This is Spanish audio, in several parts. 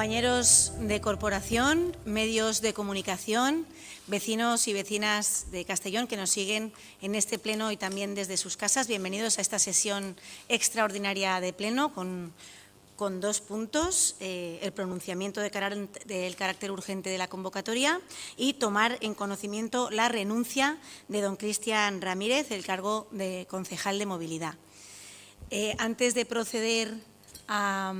Compañeros de corporación, medios de comunicación, vecinos y vecinas de Castellón que nos siguen en este pleno y también desde sus casas, bienvenidos a esta sesión extraordinaria de pleno con dos puntos, el pronunciamiento del carácter urgente de la convocatoria y tomar en conocimiento la renuncia de don Cristian Ramírez del cargo de concejal de movilidad. Antes de proceder a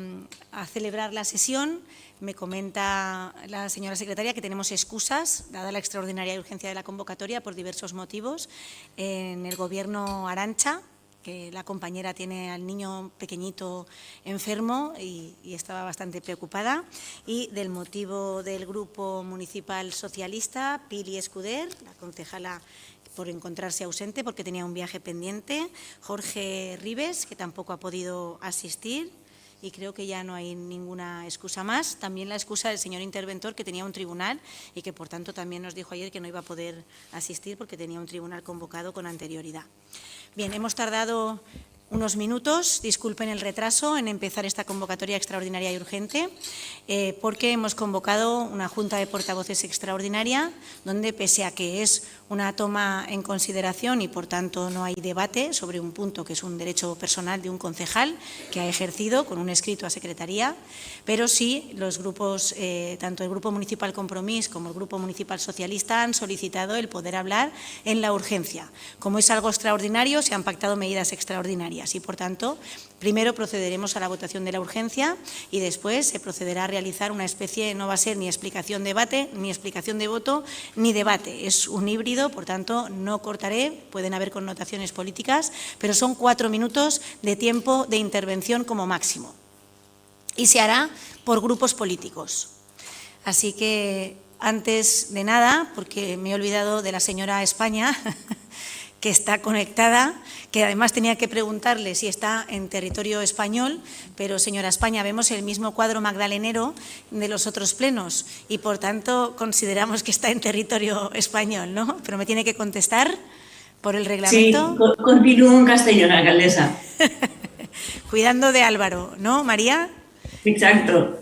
celebrar la sesión, me comenta la señora secretaria que tenemos excusas, dada la extraordinaria urgencia de la convocatoria por diversos motivos. En el Gobierno Arantxa, que la compañera tiene al niño pequeñito enfermo y estaba bastante preocupada, y del motivo del Grupo Municipal Socialista, Pili Escuder, la concejala por encontrarse ausente porque tenía un viaje pendiente, Jorge Ribes, que tampoco ha podido asistir, y creo que ya no hay ninguna excusa más. También la excusa del señor interventor, que tenía un tribunal y que, por tanto, también nos dijo ayer que no iba a poder asistir porque tenía un tribunal convocado con anterioridad. Bien, hemos tardado unos minutos, disculpen el retraso en empezar esta convocatoria extraordinaria y urgente, porque hemos convocado una Junta de Portavoces extraordinaria, donde, pese a que es una toma en consideración y, por tanto, no hay debate sobre un punto que es un derecho personal de un concejal que ha ejercido con un escrito a Secretaría, pero sí los grupos, tanto el Grupo Municipal Compromís como el Grupo Municipal Socialista, han solicitado el poder hablar en la urgencia. Como es algo extraordinario, se han pactado medidas extraordinarias y, por tanto, primero procederemos a la votación de la urgencia y después se procederá a realizar una especie, no va a ser ni explicación de debate, ni explicación de voto, ni debate. Es un híbrido, por tanto, no cortaré, pueden haber connotaciones políticas, pero son 4 minutos de tiempo de intervención como máximo. Y se hará por grupos políticos. Así que, antes de nada, porque me he olvidado de la señora España, que está conectada, que además tenía que preguntarle si está en territorio español, pero, señora España, vemos el mismo cuadro magdalenero de los otros plenos y, por tanto, consideramos que está en territorio español, ¿no? Pero me tiene que contestar por el reglamento. Sí, continúo en castellano, alcaldesa. Cuidando de Álvaro, ¿no, María? Exacto.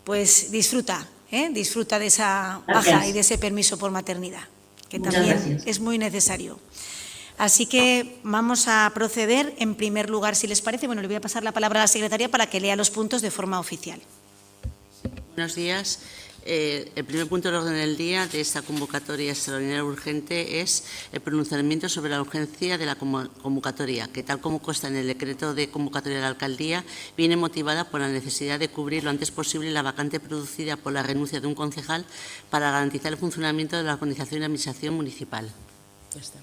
Pues disfruta de esa baja y de ese permiso por maternidad, que también es muy necesario. Así que vamos a proceder, en primer lugar, si les parece. Bueno, le voy a pasar la palabra a la secretaria para que lea los puntos de forma oficial. Buenos días. El primer punto del orden del día de esta convocatoria extraordinaria urgente es el pronunciamiento sobre la urgencia de la convocatoria, que, tal como consta en el decreto de convocatoria de la alcaldía, viene motivada por la necesidad de cubrir lo antes posible la vacante producida por la renuncia de un concejal para garantizar el funcionamiento de la organización y administración municipal. Ya está.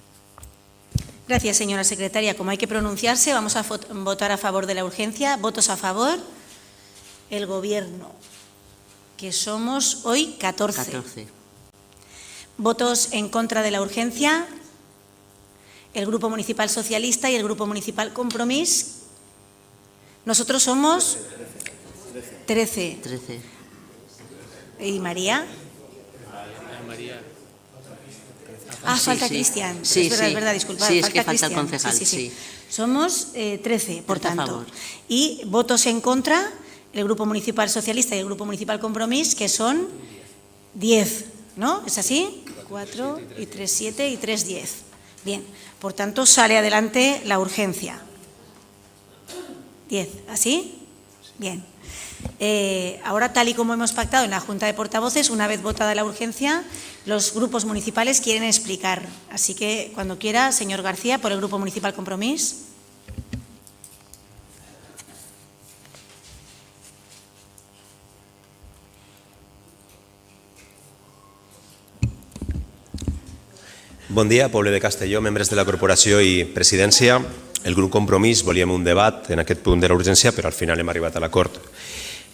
Gracias, señora secretaria. Como hay que pronunciarse, vamos a votar a favor de la urgencia. ¿Votos a favor? El Gobierno, que somos hoy 14. ¿Votos en contra de la urgencia? El Grupo Municipal Socialista y el Grupo Municipal Compromís. Nosotros somos 13. ¿Y María? Falta Cristian. Sí, es verdad, disculpad. Sí, es que falta el concejal. Sí. Somos 13, por tanto. Y votos en contra, el Grupo Municipal Socialista y el Grupo Municipal Compromís, que son 10, ¿no? ¿Es así? 4 y 3, 7 y 3, 10. Bien, por tanto, sale adelante la urgencia. 10, ¿así? Bien. Ahora, tal y como hemos pactado en la Junta de Portavoces, una vez votada la urgencia, los grupos municipales quieren explicar. Así que, cuando quiera, señor García, por el Grupo Municipal Compromís. Bon dia, poble de Castelló, membres de la corporació i presidència. El grup Compromís volíem un debat en aquest punt de la urgència, però al final hem arribat a l'acord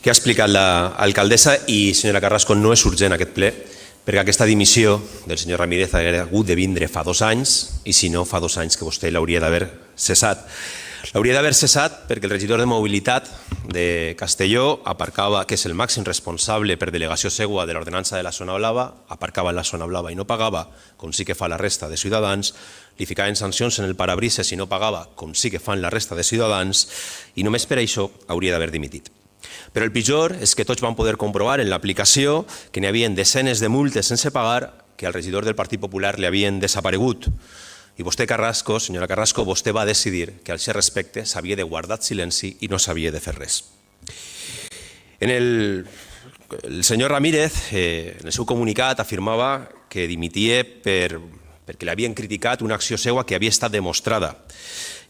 que ha explicat l'alcaldessa. I, senyora Carrasco, no és urgent aquest ple, perquè aquesta dimissió del senyor Ramírez hauria hagut de vindre fa 2 anys, i si no, fa 2 anys que vostè l'hauria d'haver cessat. L'hauria d'haver cessat perquè el regidor de Mobilitat de Castelló aparcava, que és el màxim responsable per delegació seua de l'ordenança de la zona blava, aparcava en la zona blava i no pagava, com sí que fa la resta de ciutadans, li ficaven sancions en el parabrises si no pagava, com sí que fan la resta de ciutadans, i només per això hauria d'haver dimitit. Però el pitjor és que tots van poder comprovar en l'aplicació que n'hi havia desenes de multes sense pagar que al regidor del Partit Popular li havien desaparegut. I vostè, Carrasco, senyora Carrasco, vostè va decidir que al ser respecte s'havia de guardar silenci i no s'havia de fer res. El senyor Ramírez, en el seu comunicat, afirmava que dimitia perquè l'havien criticat una acció seva que havia estat demostrada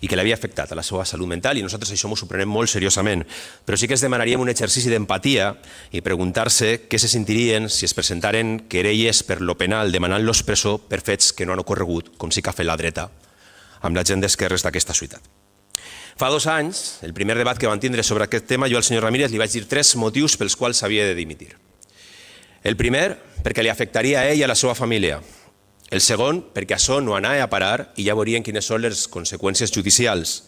i que l'havia afectat a la seva salut mental, i nosaltres això ens ho prenem molt seriosament. Però sí que es demanaríem un exercici d'empatia i preguntar-se què se sentirien si es presentaren querelles per lo penal demanant-los presó per fets que no han ocorregut, com sí que ha fet la dreta amb la gent d'esquerres d'aquesta ciutat. Fa 2 anys, el primer debat que van tindre sobre aquest tema, jo al senyor Ramírez li vaig dir 3 motius pels quals s'havia de dimitir. El primer, perquè li afectaria a ell i a la seva família. El segon, perquè això no anava a parar i ja veurien quines són les conseqüències judicials.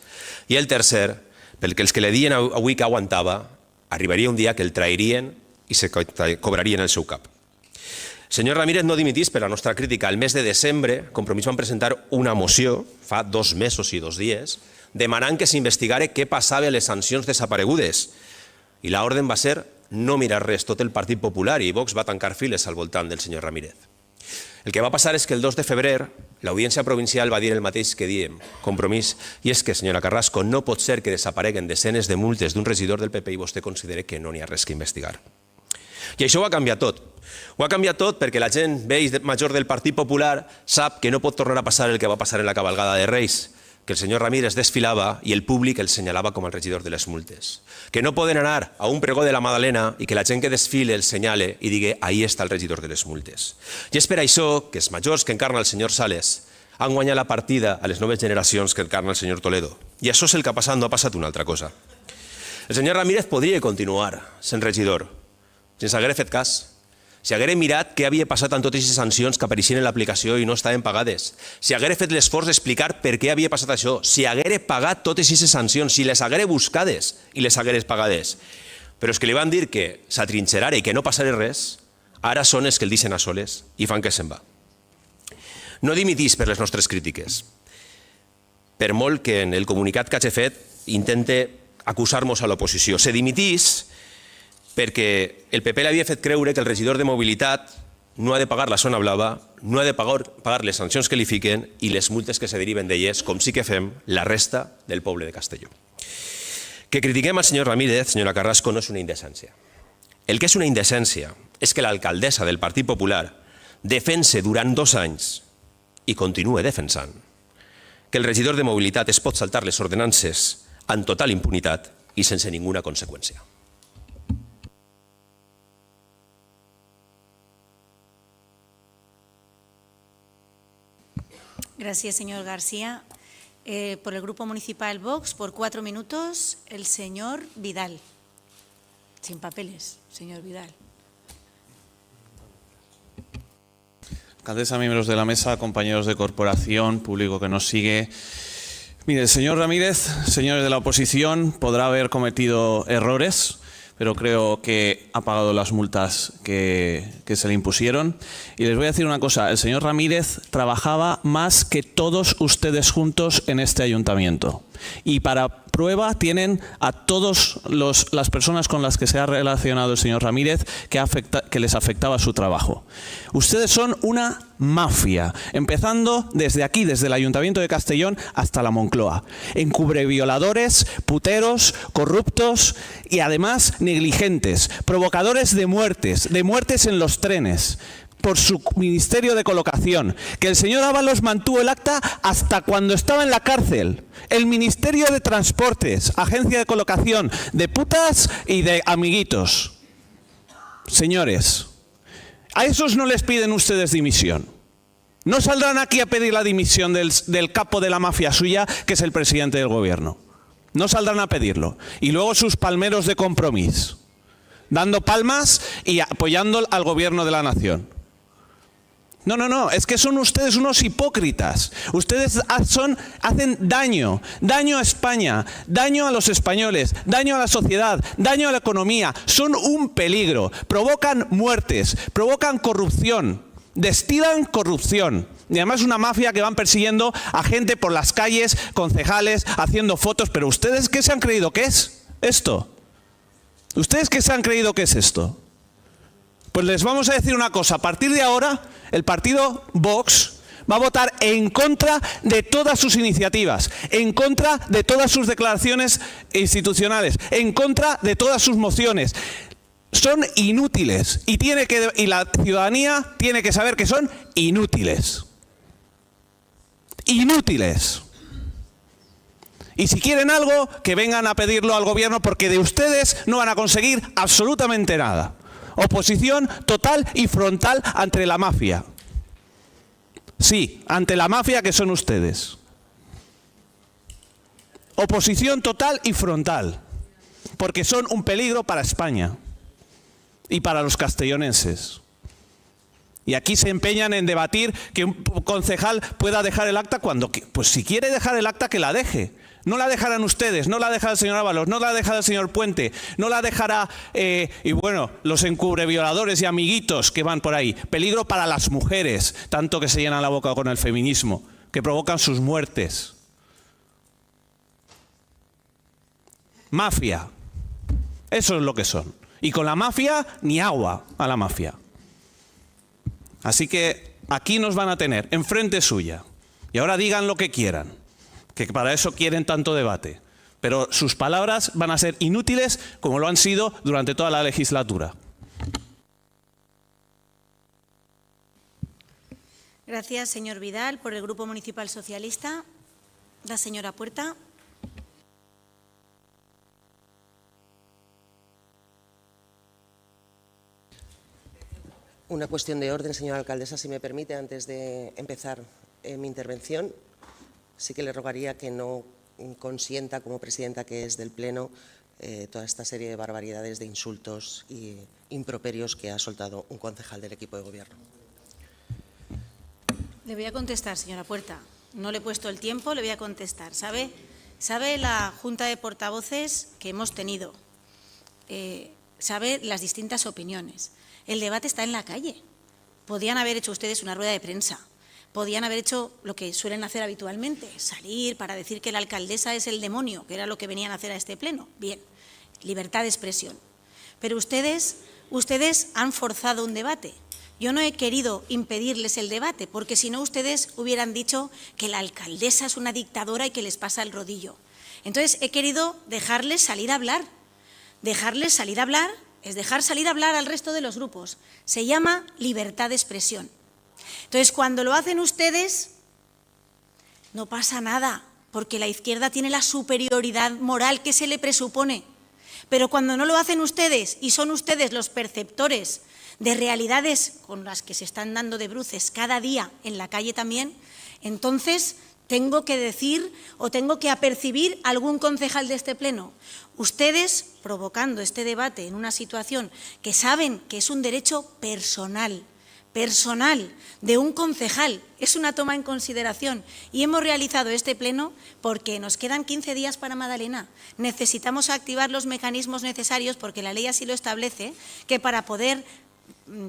I el tercer, perquè els que li diuen avui que aguantava, arribaria un dia que el trairien i se cobrarien el seu cap. Senyor Ramírez, no dimitís per la nostra crítica. El mes de desembre, Compromís van presentar una moció, fa 2 mesos i 2 dies, demanant que s'investigara què passava a les sancions desaparegudes. I l'ordre va ser no mirar res. Tot el Partit Popular i Vox va tancar files al voltant del senyor Ramírez. El que va passar és que el 2 de febrer l'Audiència Provincial va dir el mateix que diem, Compromís, i és que, senyora Carrasco, no pot ser que desapareguen desenes de multes d'un regidor del PP i vostè considera que no n'hi ha res que investigar. I això ho ha canviat tot. Ho ha canviat tot perquè la gent vell major del Partit Popular sap que no pot tornar a passar el que va passar en la cabalgada de Reis, que el senyor Ramírez desfilava i el públic el senyalava com el regidor de les multes. Que no poden anar a un pregó de la Madalena i que la gent que desfile el senyale i digui ahí està el regidor de les multes. I és per això que els majors que encarna el senyor Sales han guanyat la partida a les noves generacions que encarna el senyor Toledo. I això és el que ha passat, no ha passat una altra cosa. El senyor Ramírez podria continuar sent regidor, si ens haguera fet cas. Si haguera mirat què havia passat amb totes aquestes sancions que apareixien en l'aplicació i no estaven pagades. Si haguera fet l'esforç d'explicar per què havia passat això. Si haguera pagat totes aquestes sancions, si les haguera buscades i les haguera pagades. Però és que li van dir que s'atrinxerara i que no passara res, ara són els que el deixen a soles i fan que se'n va. No dimitís per les nostres crítiques. Per molt que en el comunicat que hagi fet intente acusar-nos a l'oposició. Se dimitís perquè el PP l'havia fet creure que el regidor de mobilitat no ha de pagar la zona blava, no ha de pagar les sancions que li fiquen i les multes que se deriven d'elles, com sí que fem la resta del poble de Castelló. Que critiquem al senyor Ramírez, senyora Carrasco, no és una indecència. El que és una indecència és que l'alcaldessa del Partit Popular defense durant 2 anys i continue defensant que el regidor de mobilitat es pot saltar les ordenances amb total impunitat i sense ninguna conseqüència. Gracias, señor García. Por el Grupo Municipal Vox, por 4 minutos, el señor Vidal. Sin papeles, señor Vidal. Alcaldesa, miembros de la mesa, compañeros de corporación, público que nos sigue. Mire, el señor Ramírez, señores de la oposición, podrá haber cometido errores, pero creo que ha pagado las multas que se le impusieron. Y les voy a decir una cosa, el señor Ramírez trabajaba más que todos ustedes juntos en este ayuntamiento. Y para prueba tienen a todas las personas con las que se ha relacionado el señor Ramírez que les afectaba su trabajo. Ustedes son una mafia, empezando desde aquí, desde el Ayuntamiento de Castellón hasta la Moncloa. Encubrebioladores, puteros, corruptos y además negligentes, provocadores de muertes en los trenes, por su Ministerio de Colocación, que el señor Ábalos mantuvo el acta hasta cuando estaba en la cárcel. El Ministerio de Transportes, Agencia de Colocación, de putas y de amiguitos. Señores, a esos no les piden ustedes dimisión. No saldrán aquí a pedir la dimisión del capo de la mafia suya, que es el presidente del gobierno. No saldrán a pedirlo. Y luego sus palmeros de Compromís, dando palmas y apoyando al gobierno de la nación. No, es que son ustedes unos hipócritas. Ustedes hacen daño a España, daño a los españoles, daño a la sociedad, daño a la economía. Son un peligro, provocan muertes, provocan corrupción, destilan corrupción. Y además una mafia que van persiguiendo a gente por las calles, concejales, haciendo fotos. Pero ¿ustedes qué se han creído que es esto? ¿Ustedes qué se han creído que es esto? Pues les vamos a decir una cosa. A partir de ahora, el partido Vox va a votar en contra de todas sus iniciativas, en contra de todas sus declaraciones institucionales, en contra de todas sus mociones. Son inútiles y la ciudadanía tiene que saber que son inútiles. Inútiles. Y si quieren algo, que vengan a pedirlo al gobierno, porque de ustedes no van a conseguir absolutamente nada. Oposición total y frontal ante la mafia. Sí, ante la mafia que son ustedes. Oposición total y frontal, porque son un peligro para España y para los castellonenses. Y aquí se empeñan en debatir que un concejal pueda dejar el acta cuando... Pues si quiere dejar el acta, que la deje. No la dejarán ustedes, no la dejará el señor Ábalos, no la dejará el señor Puente, no la dejará, y bueno, los encubrebioladores y amiguitos que van por ahí. Peligro para las mujeres, tanto que se llenan la boca con el feminismo, que provocan sus muertes. Mafia. Eso es lo que son. Y con la mafia, ni agua a la mafia. Así que aquí nos van a tener enfrente suya. Y ahora digan lo que quieran, que para eso quieren tanto debate. Pero sus palabras van a ser inútiles como lo han sido durante toda la legislatura. Gracias, señor Vidal. Por el Grupo Municipal Socialista, la señora Puerta. Una cuestión de orden, señora alcaldesa, si me permite, antes de empezar mi intervención. Sí que le rogaría que no consienta, como presidenta que es del Pleno, toda esta serie de barbaridades, de insultos y improperios que ha soltado un concejal del equipo de gobierno. Le voy a contestar, señora Puerta. No le he puesto el tiempo, le voy a contestar. ¿Sabe la Junta de Portavoces que hemos tenido? ¿Sabe las distintas opiniones? El debate está en la calle. Podían haber hecho ustedes una rueda de prensa. Podían haber hecho lo que suelen hacer habitualmente, salir para decir que la alcaldesa es el demonio, que era lo que venían a hacer a este pleno. Bien, libertad de expresión. Pero ustedes han forzado un debate. Yo no he querido impedirles el debate, porque si no ustedes hubieran dicho que la alcaldesa es una dictadora y que les pasa el rodillo. Entonces he querido dejarles salir a hablar. Dejarles salir a hablar es dejar salir a hablar al resto de los grupos. Se llama libertad de expresión. Entonces, cuando lo hacen ustedes, no pasa nada, porque la izquierda tiene la superioridad moral que se le presupone. Pero cuando no lo hacen ustedes, y son ustedes los perceptores de realidades con las que se están dando de bruces cada día en la calle también, entonces tengo que decir o tengo que apercibir a algún concejal de este pleno. Ustedes, provocando este debate en una situación que saben que es un derecho personal de un concejal, es una toma en consideración, y hemos realizado este pleno porque nos quedan 15 días para Madalena. Necesitamos activar los mecanismos necesarios, porque la ley así lo establece, que para poder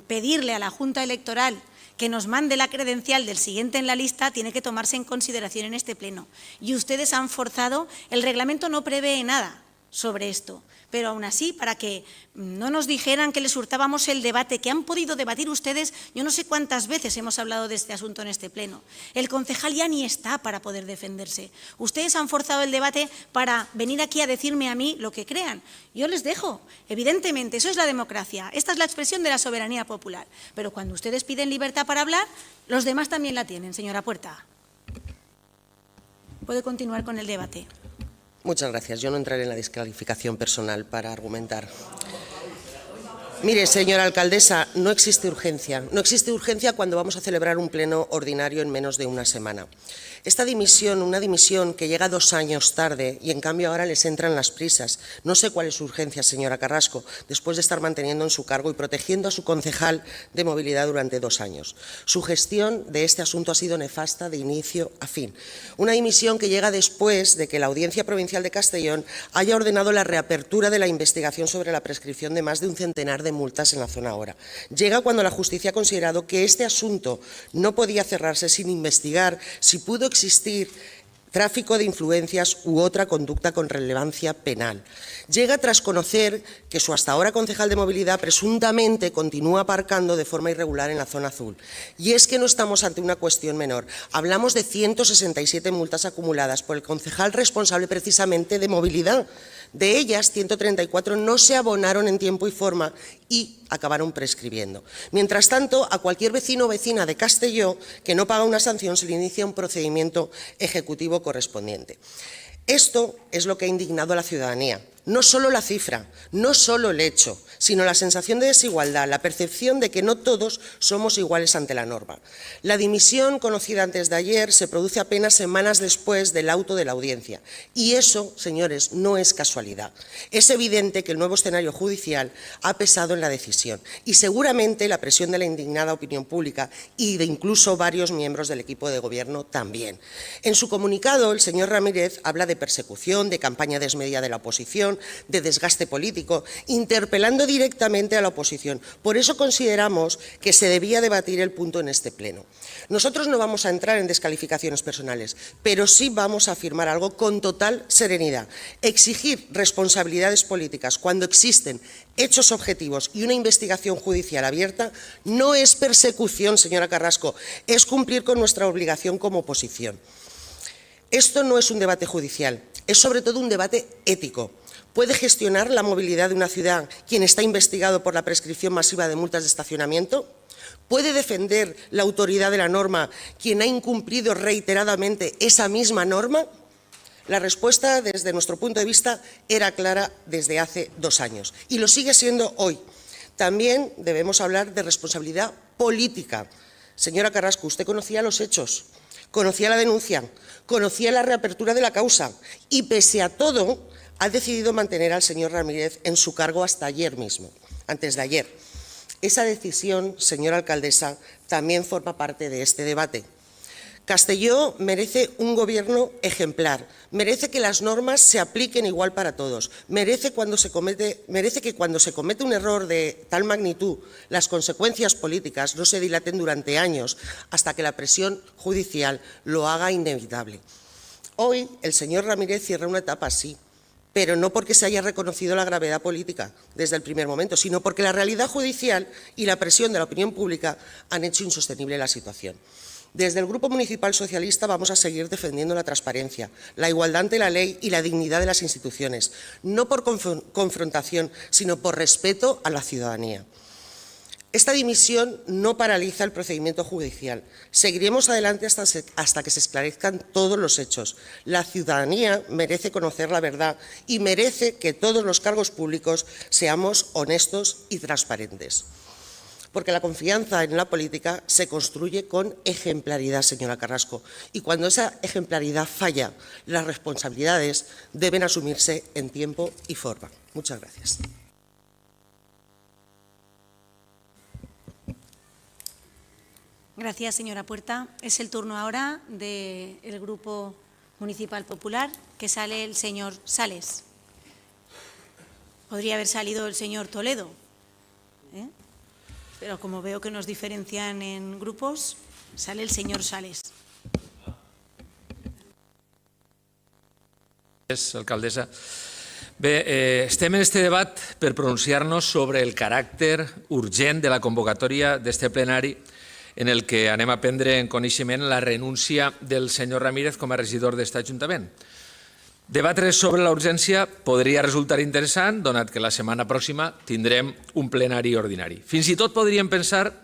pedirle a la Junta Electoral que nos mande la credencial del siguiente en la lista, tiene que tomarse en consideración en este pleno. Y ustedes han forzado, el reglamento no prevé nada sobre esto, pero aún así, para que no nos dijeran que les hurtábamos el debate, que han podido debatir ustedes, yo no sé cuántas veces hemos hablado de este asunto en este pleno. El concejal ya ni está para poder defenderse. Ustedes han forzado el debate para venir aquí a decirme a mí lo que crean. Yo les dejo, evidentemente, eso es la democracia, esta es la expresión de la soberanía popular. Pero cuando ustedes piden libertad para hablar, los demás también la tienen, señora Puerta. Puede continuar con el debate. Muchas gracias. Yo no entraré en la descalificación personal para argumentar. Mire, señora alcaldesa, no existe urgencia. No existe urgencia cuando vamos a celebrar un pleno ordinario en menos de una semana. Esta dimisión, una dimisión que llega 2 años tarde y en cambio ahora les entran las prisas. No sé cuál es su urgencia, señora Carrasco, después de estar manteniendo en su cargo y protegiendo a su concejal de movilidad durante 2 años. Su gestión de este asunto ha sido nefasta de inicio a fin. Una dimisión que llega después de que la Audiencia Provincial de Castellón haya ordenado la reapertura de la investigación sobre la prescripción de más de un centenar de multas en la zona Hora. Llega cuando la justicia ha considerado que este asunto no podía cerrarse sin investigar si pudo existir tráfico de influencias u otra conducta con relevancia penal. Llega tras conocer que su hasta ahora concejal de movilidad presuntamente continúa aparcando de forma irregular en la zona azul. Y es que no estamos ante una cuestión menor. Hablamos de 167 multas acumuladas por el concejal responsable precisamente de movilidad. De ellas, 134 no se abonaron en tiempo y forma y acabaron prescribiendo. Mientras tanto, a cualquier vecino o vecina de Castelló que no paga una sanción se le inicia un procedimiento ejecutivo correspondiente. Esto es lo que ha indignado a la ciudadanía. No solo la cifra, no solo el hecho, sino la sensación de desigualdad, la percepción de que no todos somos iguales ante la norma. La dimisión conocida antes de ayer se produce apenas semanas después del auto de la audiencia. Y eso, señores, no es casualidad. Es evidente que el nuevo escenario judicial ha pesado en la decisión y seguramente la presión de la indignada opinión pública y de incluso varios miembros del equipo de gobierno también. En su comunicado, el señor Ramírez habla de persecución, de campaña desmedida de la oposición, de desgaste político, interpelando directamente a la oposición. Por eso consideramos que se debía debatir el punto en este pleno. Nosotros no vamos a entrar en descalificaciones personales, pero sí vamos a afirmar algo con total serenidad. Exigir responsabilidades políticas cuando existen hechos objetivos y una investigación judicial abierta no es persecución, señora Carrasco, es cumplir con nuestra obligación como oposición. Esto no es un debate judicial, es sobre todo un debate ético. ¿Puede gestionar la movilidad de una ciudad quien está investigado por la prescripción masiva de multas de estacionamiento? ¿Puede defender la autoridad de la norma quien ha incumplido reiteradamente esa misma norma? La respuesta, desde nuestro punto de vista, era clara desde hace 2 años y lo sigue siendo hoy. También debemos hablar de responsabilidad política. Señora Carrasco, usted conocía los hechos, conocía la denuncia, conocía la reapertura de la causa y, pese a todo, ha decidido mantener al señor Ramírez en su cargo hasta ayer mismo, antes de ayer. Esa decisión, señora alcaldesa, también forma parte de este debate. Castelló merece un gobierno ejemplar, merece que las normas se apliquen igual para todos, merece que cuando se comete un error de tal magnitud, las consecuencias políticas no se dilaten durante años hasta que la presión judicial lo haga inevitable. Hoy el señor Ramírez cierra una etapa así, pero no porque se haya reconocido la gravedad política desde el primer momento, sino porque la realidad judicial y la presión de la opinión pública han hecho insostenible la situación. Desde el Grupo Municipal Socialista vamos a seguir defendiendo la transparencia, la igualdad ante la ley y la dignidad de las instituciones, no por confrontación, sino por respeto a la ciudadanía. Esta dimisión no paraliza el procedimiento judicial. Seguiremos adelante hasta que se esclarezcan todos los hechos. La ciudadanía merece conocer la verdad y merece que todos los cargos públicos seamos honestos y transparentes. Porque la confianza en la política se construye con ejemplaridad, señora Carrasco. Y cuando esa ejemplaridad falla, las responsabilidades deben asumirse en tiempo y forma. Muchas gracias. Gracias, señora Puerta. Es el turno ahora del Grupo Municipal Popular, que sale el señor Sales. Podría haber salido el señor Toledo, pero como veo que nos diferencian en grupos, sale el señor Sales. Alcaldessa. Bé, estem en este debat per pronunciar-nos sobre el caràcter urgent de la convocatòria d'este plenari en el que anem a prendre en coneixement la renúncia del senyor Ramírez com a regidor d'este Ajuntament. Debatre sobre la urgència podria resultar interessant, donat que la setmana pròxima tindrem un plenari ordinari. Fins i tot podríem pensar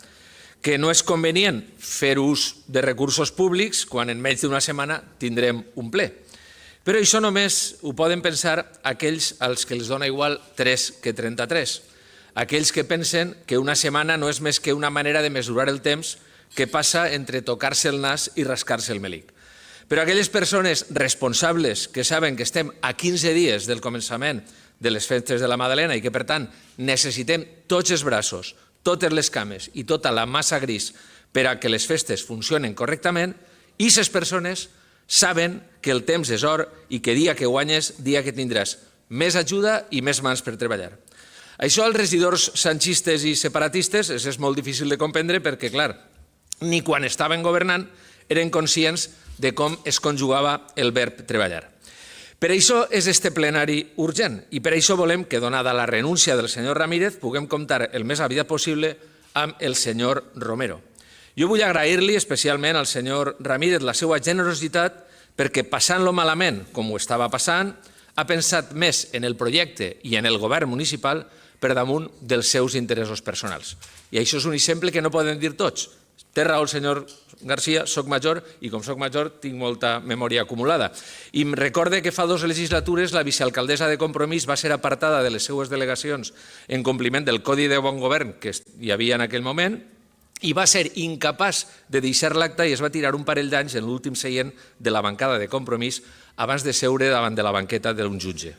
que no és convenient fer ús de recursos públics quan en menys d'una setmana tindrem un ple. Però això només ho poden pensar aquells als que els dona igual 3 que 33. Aquells que pensen que una setmana no és més que una manera de mesurar el temps que passa entre tocar-se el nas i rascar-se el melic. Però aquelles persones responsables que saben que estem a 15 dies del començament de les festes de la Madalena i que, per tant, necessitem tots els braços, totes les cames i tota la massa gris per a que les festes funcionen correctament, i aquestes persones saben que el temps és or i que dia que guanyes, dia que tindràs més ajuda i més mans per treballar. Això als regidors sanxistes i separatistes és molt difícil de comprendre perquè, clar, ni quan estaven governant eren conscients de com es conjugava el verb treballar. Per això és este plenari urgent i per això volem que, donada la renúncia del senyor Ramírez, puguem comptar el més aviat possible amb el senyor Romero. Jo vull agrair-li especialment al senyor Ramírez la seva generositat perquè, passant-lo malament, com ho estava passant, ha pensat més en el projecte i en el govern municipal per damunt dels seus interessos personals. I això és un exemple que no poden dir tots. Té raó el senyor Garcia, soc major i com soc major tinc molta memòria acumulada. I em recorde que fa 2 legislatures la vicealcaldessa de Compromís va ser apartada de les seues delegacions en compliment del Codi de Bon Govern que hi havia en aquell moment i va ser incapaç de deixar l'acte i es va tirar un parell d'anys en l'últim seient de la bancada de Compromís abans de seure davant de la banqueta d'un jutge.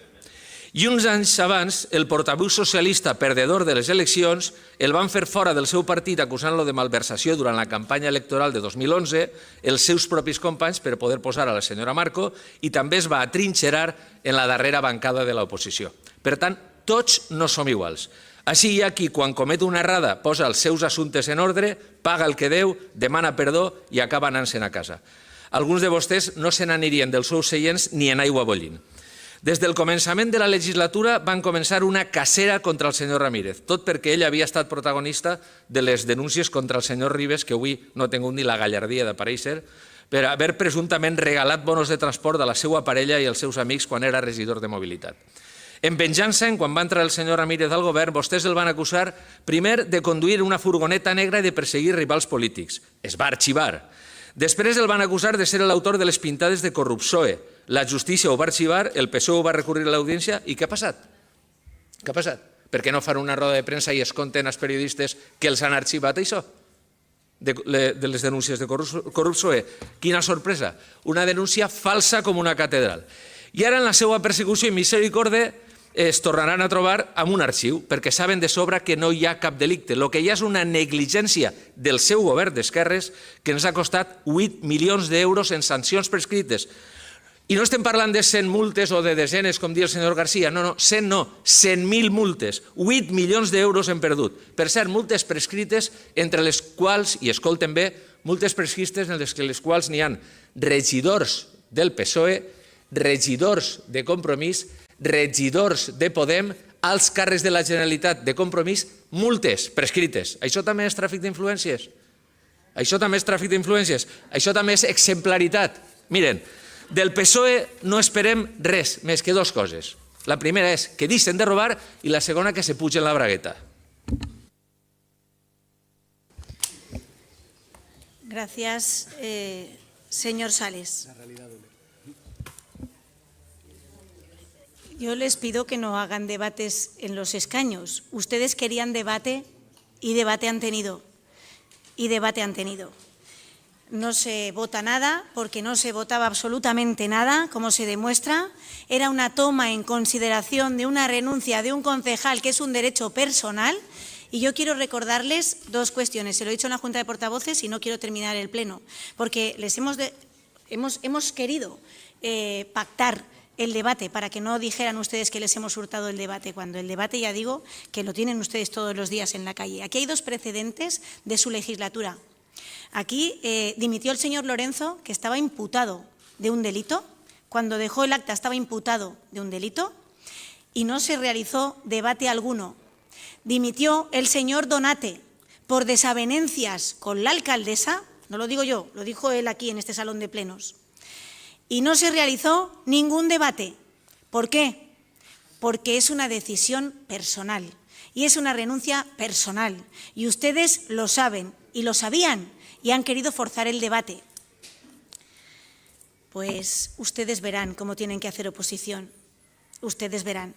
I uns anys abans, el portaveu socialista perdedor de les eleccions el van fer fora del seu partit acusant-lo de malversació durant la campanya electoral de 2011, els seus propis companys per poder posar a la senyora Marco i també es va atrinxerar en la darrera bancada de l'oposició. Per tant, tots no som iguals. Així hi ha qui, quan comet una errada, posa els seus assumptes en ordre, paga el que deu, demana perdó i acaba anant-se'n a casa. Alguns de vostès no se n'anirien dels seus seients ni en aigua bollint. Des del començament de la legislatura van començar una cacera contra el senyor Ramírez, tot perquè ell havia estat protagonista de les denúncies contra el senyor Ribes, que avui no ha tingut ni la gallardia d'aparèixer, per haver presumptament regalat bonos de transport a la seva parella i als seus amics quan era regidor de mobilitat. En venjança, quan va entrar el senyor Ramírez al govern, vostès el van acusar primer de conduir una furgoneta negra i de perseguir rivals polítics. Es va arxivar. Després el van acusar de ser l'autor de les pintades de Corrupsoe. La justícia ho va arxivar, el PSOE va recurrir a l'audiència i què ha passat? Què ha passat? Per què no fan una roda de premsa i es conten als periodistes que els han arxivat això? De les denúncies de Corrupsoe. Quina sorpresa! Una denúncia falsa com una catedral. I ara en la seva persecució i misericòrdia es tornaran a trobar amb un arxiu, perquè saben de sobre que no hi ha cap delicte. El que hi ha és una negligència del seu govern d'esquerres que ens ha costat 8 milions d'euros en sancions prescrites. I no estem parlant de 100 multes o de desenes, com diu el senyor Garcia. No, 100 no, 100.000 multes. 8 milions d'euros hem perdut. Per cert, multes prescrites entre les quals, i escolten bé, multes prescrites en les quals n'hi ha regidors del PSOE, regidors de Compromís, regidors de Podem, alts càrrecs de la Generalitat de Compromís, multes prescrites. Això també és tràfic d'influències? Això també és tràfic d'influències? Això també és exemplaritat? Miren, del PSOE no esperem res més que 2 coses. La primera és que deixen de robar i la segona que se pugen la bragueta. Gracias, señor Sales. Yo les pido que no hagan debates en los escaños. Ustedes querían debate y debate han tenido. Y debate han tenido. No se vota nada porque no se votaba absolutamente nada, como se demuestra. Era una toma en consideración de una renuncia de un concejal que es un derecho personal. Y yo quiero recordarles 2 cuestiones. Se lo he dicho en la Junta de Portavoces y no quiero terminar el pleno, porque les hemos querido pactar el debate para que no dijeran ustedes que les hemos hurtado el debate, cuando el debate ya digo que lo tienen ustedes todos los días en la calle. Aquí hay 2 precedentes de su legislatura. Aquí dimitió el señor Lorenzo, que estaba imputado de un delito. Cuando dejó el acta estaba imputado de un delito y no se realizó debate alguno. Dimitió el señor Donate por desavenencias con la alcaldesa, no lo digo yo, lo dijo él aquí en este salón de plenos. Y no se realizó ningún debate. ¿Por qué? Porque es una decisión personal y es una renuncia personal. Y ustedes lo saben y lo sabían y han querido forzar el debate. Pues ustedes verán cómo tienen que hacer oposición. Ustedes verán.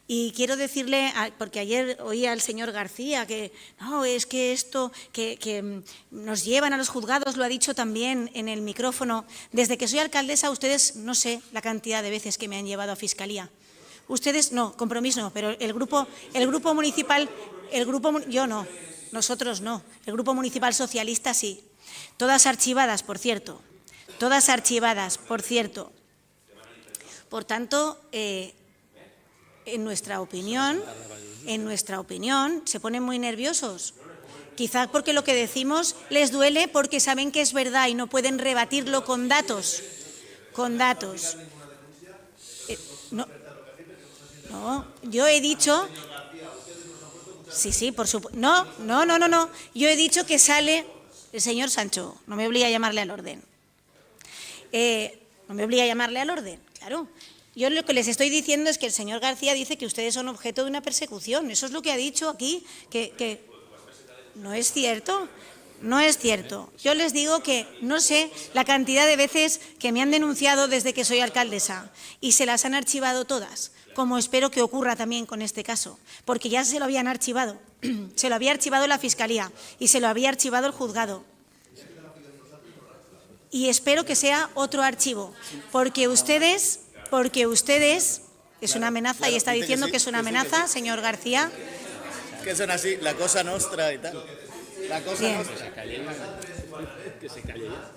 Y quiero decirle, porque ayer oía al señor García que no, es que esto que nos llevan a los juzgados, lo ha dicho también en el micrófono. Desde que soy alcaldesa, ustedes, no sé la cantidad de veces que me han llevado a Fiscalía. Ustedes no, Compromís no, pero el grupo municipal, yo no, nosotros no. El grupo municipal socialista sí. Todas archivadas, por cierto. Todas archivadas, por cierto. Por tanto, en nuestra opinión, se ponen muy nerviosos. Quizá porque lo que decimos les duele porque saben que es verdad y no pueden rebatirlo con datos. Con datos. No, yo he dicho... Sí, por supuesto. No. Yo he dicho que sale... El señor Sancho, no me obliga a llamarle al orden. No me obliga a llamarle al orden, claro. Yo lo que les estoy diciendo es que el señor García dice que ustedes son objeto de una persecución. Eso es lo que ha dicho aquí, que no es cierto. No es cierto. Yo les digo que no sé la cantidad de veces que me han denunciado desde que soy alcaldesa y se las han archivado todas, como espero que ocurra también con este caso, porque ya se lo habían archivado. Se lo había archivado la Fiscalía y se lo había archivado el juzgado. Y espero que sea otro archivo, porque ustedes, es una amenaza y está diciendo que es una amenaza, señor García. Que son así, la cosa nostra y tal. La cosa Bien. nostra. Que se calle ya.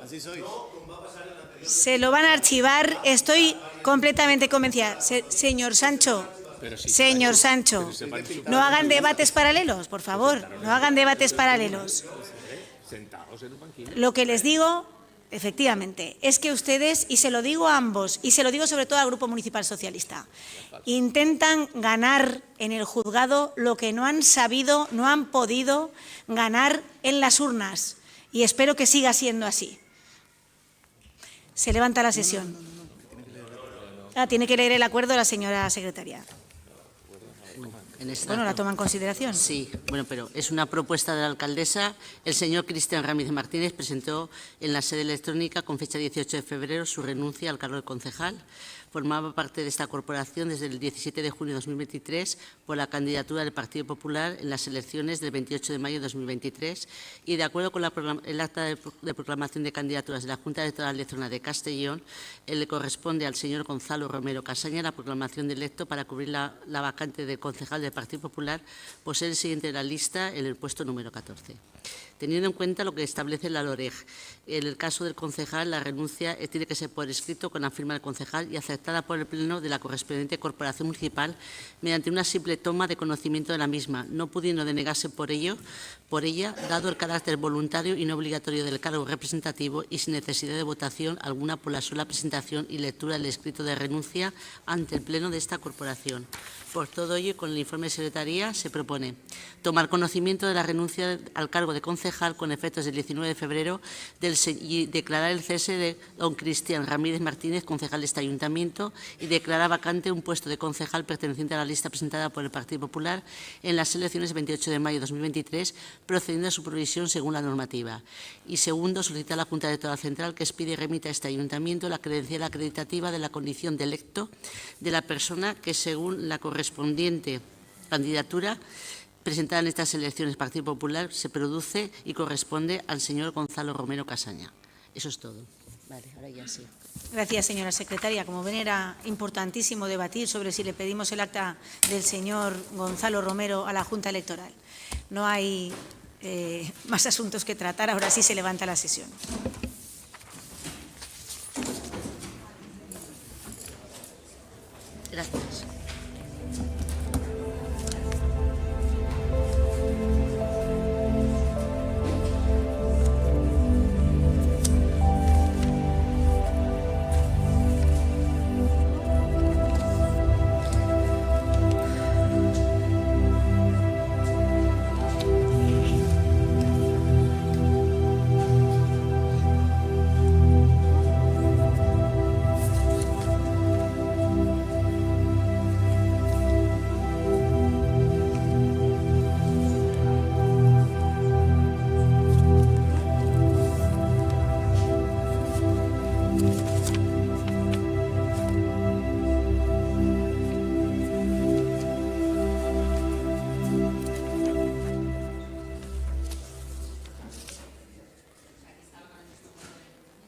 Así sois. Se lo van a archivar, estoy completamente convencida. Señor Sancho, no hagan debates paralelos, por favor, no hagan debates paralelos. Lo que les digo, efectivamente, es que ustedes, y se lo digo a ambos, y se lo digo sobre todo al Grupo Municipal Socialista, intentan ganar en el juzgado lo que no han sabido, no han podido ganar en las urnas, y espero que siga siendo así. Se levanta la sesión. Tiene que leer el acuerdo la señora secretaria. Bueno, la toma en consideración. Sí, bueno, pero es una propuesta de la alcaldesa. El señor Cristian Ramírez Martínez presentó en la sede electrónica con fecha 18 de febrero su renuncia al cargo de concejal. Formaba parte de esta corporación desde el 17 de junio de 2023 por la candidatura del Partido Popular en las elecciones del 28 de mayo de 2023 y de acuerdo con el acta de proclamación de candidaturas de la Junta Electoral de Zona de Castellón, le corresponde al señor Gonzalo Romero Casaña la proclamación de electo para cubrir la vacante de concejal del Partido Popular por ser el siguiente de la lista en el puesto número 14. Teniendo en cuenta lo que establece la LOREG, en el caso del concejal, la renuncia tiene que ser por escrito con la firma del concejal y aceptada por el Pleno de la correspondiente corporación municipal mediante una simple toma de conocimiento de la misma, no pudiendo denegarse por ella, dado el carácter voluntario y no obligatorio del cargo representativo y sin necesidad de votación alguna por la sola presentación y lectura del escrito de renuncia ante el Pleno de esta corporación. Por todo ello, con el informe de Secretaría se propone tomar conocimiento de la renuncia al cargo de concejal con efectos del 19 de febrero y declarar el cese de don Cristian Ramírez Martínez, concejal de este ayuntamiento, y declarar vacante un puesto de concejal perteneciente a la lista presentada por el Partido Popular en las elecciones del 28 de mayo de 2023, procediendo a su provisión según la normativa. Y segundo, solicitar a la Junta Electoral Central que expide y remita a este ayuntamiento la credencial acreditativa de la condición de electo de la persona que, según la correspondiente candidatura presentada en estas elecciones Partido Popular, se produce y corresponde al señor Gonzalo Romero Casaña. Eso es todo. Vale, ahora ya sí. Gracias, señora secretaria. Como ven, era importantísimo debatir sobre si le pedimos el acta del señor Gonzalo Romero a la Junta Electoral. No hay más asuntos que tratar. Ahora sí se levanta la sesión. Gracias.